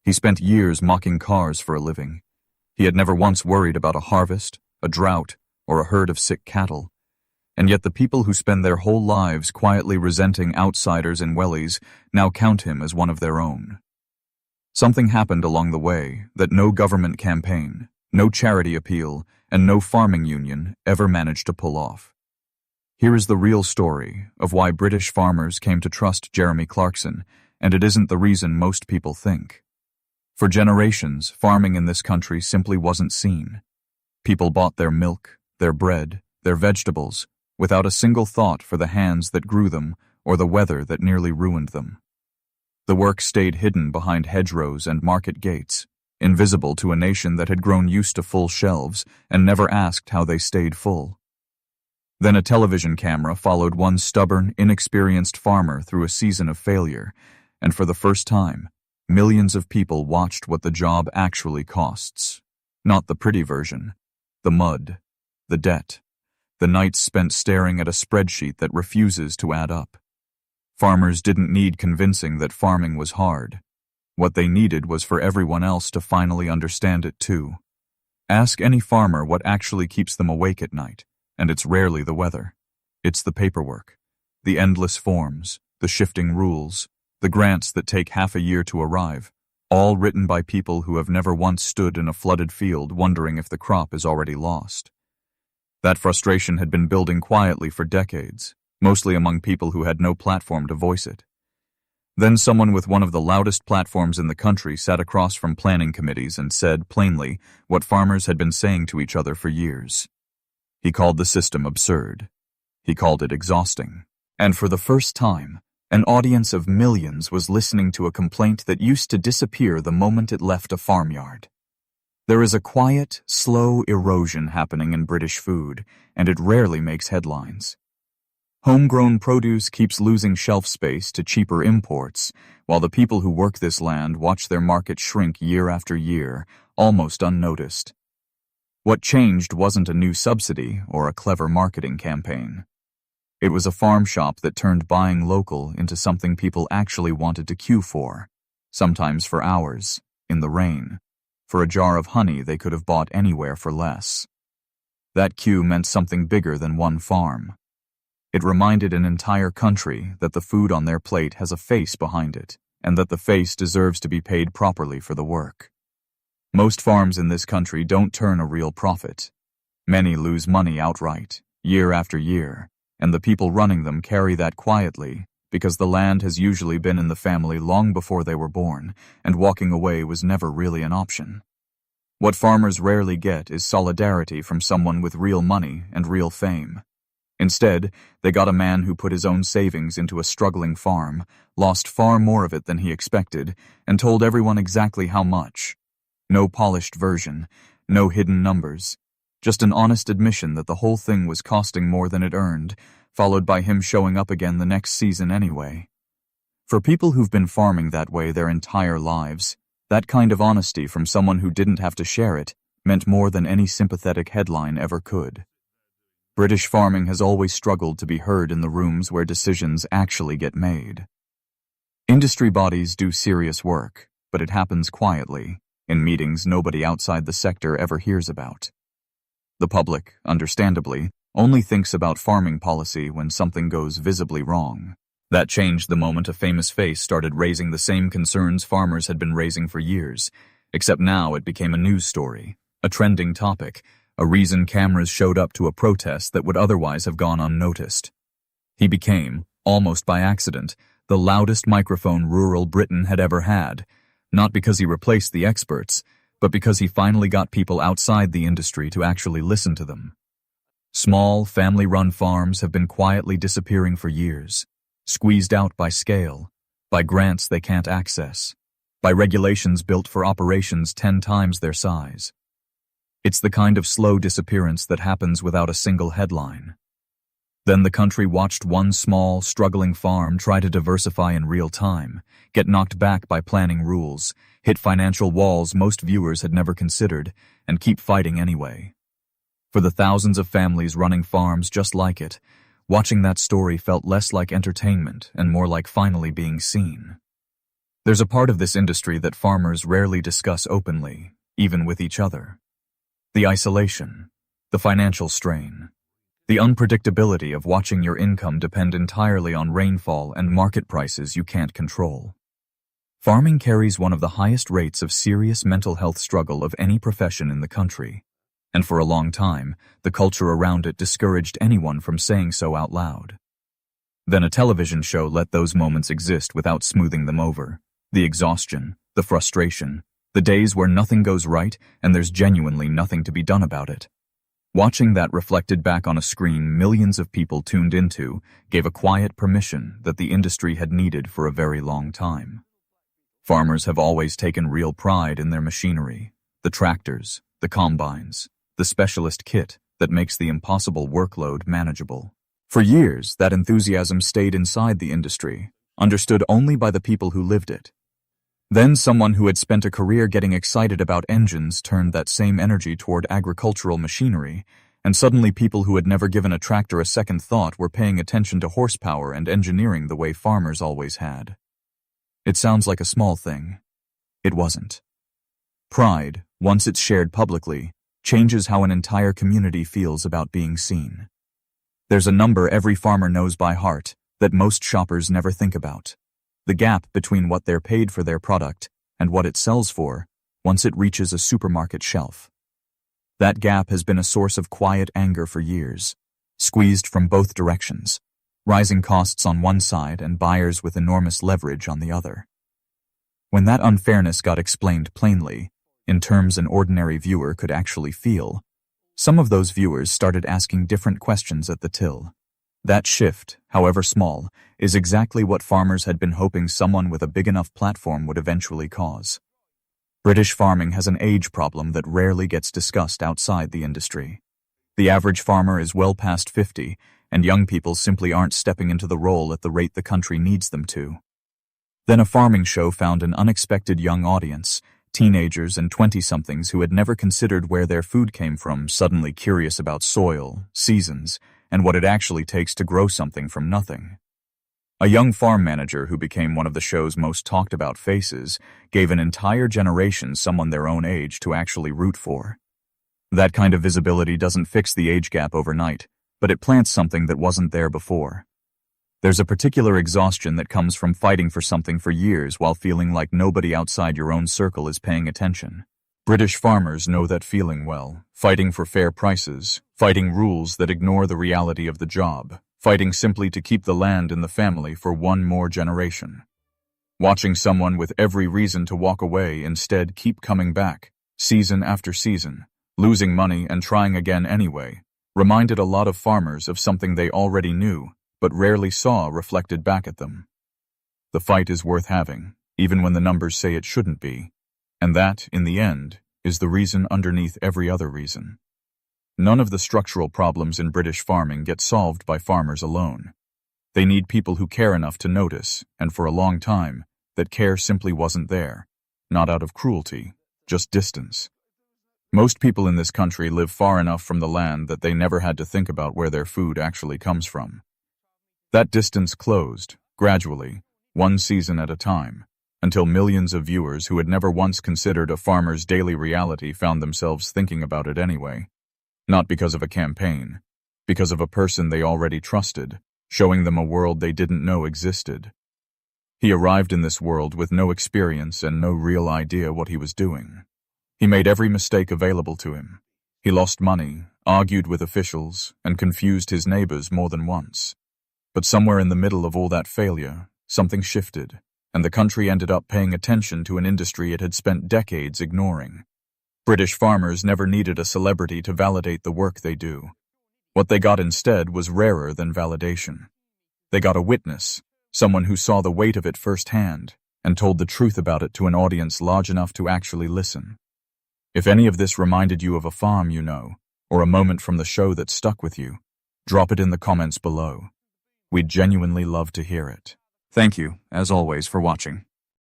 He spent years mocking cars for a living. He had never once worried about a harvest, a drought, or a herd of sick cattle. And yet the people who spend their whole lives quietly resenting outsiders in wellies now count him as one of their own. Something happened along the way that no government campaign, no charity appeal, and no farming union ever managed to pull off. Here is the real story of why British farmers came to trust Jeremy Clarkson, and it isn't the reason most people think. For generations, farming in this country simply wasn't seen. People bought their milk, their bread, their vegetables, without a single thought for the hands that grew them or the weather that nearly ruined them. The work stayed hidden behind hedgerows and market gates, invisible to a nation that had grown used to full shelves and never asked how they stayed full. Then a television camera followed one stubborn, inexperienced farmer through a season of failure, and for the first time, millions of people watched what the job actually costs. Not the pretty version, the mud, the debt, the nights spent staring at a spreadsheet that refuses to add up. Farmers didn't need convincing that farming was hard. What they needed was for everyone else to finally understand it too. Ask any farmer what actually keeps them awake at night, and it's rarely the weather. It's the paperwork, the endless forms, the shifting rules, the grants that take half a year to arrive, all written by people who have never once stood in a flooded field wondering if the crop is already lost. That frustration had been building quietly for decades, mostly among people who had no platform to voice it. Then someone with one of the loudest platforms in the country sat across from planning committees and said plainly what farmers had been saying to each other for years. He called the system absurd. He called it exhausting. And for the first time, an audience of millions was listening to a complaint that used to disappear the moment it left a farmyard. There is a quiet, slow erosion happening in British food, and it rarely makes headlines. Homegrown produce keeps losing shelf space to cheaper imports, while the people who work this land watch their market shrink year after year, almost unnoticed. What changed wasn't a new subsidy or a clever marketing campaign. It was a farm shop that turned buying local into something people actually wanted to queue for, sometimes for hours, in the rain, for a jar of honey they could have bought anywhere for less. That queue meant something bigger than one farm. It reminded an entire country that the food on their plate has a face behind it, and that the face deserves to be paid properly for the work. Most farms in this country don't turn a real profit. Many lose money outright, year after year, and the people running them carry that quietly because the land has usually been in the family long before they were born, and walking away was never really an option. What farmers rarely get is solidarity from someone with real money and real fame. Instead, they got a man who put his own savings into a struggling farm, lost far more of it than he expected, and told everyone exactly how much. No polished version, no hidden numbers, just an honest admission that the whole thing was costing more than it earned, followed by him showing up again the next season anyway. For people who've been farming that way their entire lives, that kind of honesty from someone who didn't have to share it meant more than any sympathetic headline ever could. British farming has always struggled to be heard in the rooms where decisions actually get made. Industry bodies do serious work, but it happens quietly, in meetings nobody outside the sector ever hears about. The public, understandably, only thinks about farming policy when something goes visibly wrong. That changed the moment a famous face started raising the same concerns farmers had been raising for years, except now it became a news story, a trending topic, a reason cameras showed up to a protest that would otherwise have gone unnoticed. He became, almost by accident, the loudest microphone rural Britain had ever had, not because he replaced the experts, but because he finally got people outside the industry to actually listen to them. Small, family-run farms have been quietly disappearing for years, squeezed out by scale, by grants they can't access, by regulations built for operations 10 times their size. It's the kind of slow disappearance that happens without a single headline. Then the country watched one small, struggling farm try to diversify in real time, get knocked back by planning rules, hit financial walls most viewers had never considered, and keep fighting anyway. For the thousands of families running farms just like it, watching that story felt less like entertainment and more like finally being seen. There's a part of this industry that farmers rarely discuss openly, even with each other. The isolation, the financial strain, the unpredictability of watching your income depend entirely on rainfall and market prices you can't control. Farming carries one of the highest rates of serious mental health struggle of any profession in the country, and for a long time, the culture around it discouraged anyone from saying so out loud. Then a television show let those moments exist without smoothing them over. The exhaustion, the frustration, the days where nothing goes right and there's genuinely nothing to be done about it. Watching that reflected back on a screen millions of people tuned into gave a quiet permission that the industry had needed for a very long time. Farmers have always taken real pride in their machinery, the tractors, the combines, the specialist kit that makes the impossible workload manageable. For years, that enthusiasm stayed inside the industry, understood only by the people who lived it. Then someone who had spent a career getting excited about engines turned that same energy toward agricultural machinery, and suddenly people who had never given a tractor a second thought were paying attention to horsepower and engineering the way farmers always had. It sounds like a small thing. It wasn't. Pride, once it's shared publicly, changes how an entire community feels about being seen. There's a number every farmer knows by heart that most shoppers never think about. The gap between what they're paid for their product and what it sells for once it reaches a supermarket shelf. That gap has been a source of quiet anger for years, squeezed from both directions, rising costs on one side and buyers with enormous leverage on the other. When that unfairness got explained plainly, in terms an ordinary viewer could actually feel, some of those viewers started asking different questions at the till. That shift, however small, is exactly what farmers had been hoping someone with a big enough platform would eventually cause. British farming has an age problem that rarely gets discussed outside the industry. The average farmer is well past 50, and young people simply aren't stepping into the role at the rate the country needs them to. Then a farming show found an unexpected young audience, teenagers and 20-somethings who had never considered where their food came from, suddenly curious about soil, seasons, and what it actually takes to grow something from nothing. A young farm manager who became one of the show's most talked about faces gave an entire generation someone their own age to actually root for. That kind of visibility doesn't fix the age gap overnight, but it plants something that wasn't there before. There's a particular exhaustion that comes from fighting for something for years while feeling like nobody outside your own circle is paying attention. British farmers know that feeling well, fighting for fair prices, fighting rules that ignore the reality of the job, fighting simply to keep the land in the family for one more generation. Watching someone with every reason to walk away instead keep coming back, season after season, losing money and trying again anyway, reminded a lot of farmers of something they already knew, but rarely saw reflected back at them. The fight is worth having, even when the numbers say it shouldn't be. And that, in the end, is the reason underneath every other reason. None of the structural problems in British farming get solved by farmers alone. They need people who care enough to notice, and for a long time, that care simply wasn't there. Not out of cruelty, just distance. Most people in this country live far enough from the land that they never had to think about where their food actually comes from. That distance closed, gradually, one season at a time, until millions of viewers who had never once considered a farmer's daily reality found themselves thinking about it anyway. Not because of a campaign, because of a person they already trusted, showing them a world they didn't know existed. He arrived in this world with no experience and no real idea what he was doing. He made every mistake available to him. He lost money, argued with officials, and confused his neighbors more than once. But somewhere in the middle of all that failure, something shifted, and the country ended up paying attention to an industry it had spent decades ignoring. British farmers never needed a celebrity to validate the work they do. What they got instead was rarer than validation. They got a witness, someone who saw the weight of it firsthand, and told the truth about it to an audience large enough to actually listen. If any of this reminded you of a farm you know, or a moment from the show that stuck with you, drop it in the comments below. We'd genuinely love to hear it. Thank you, as always, for watching.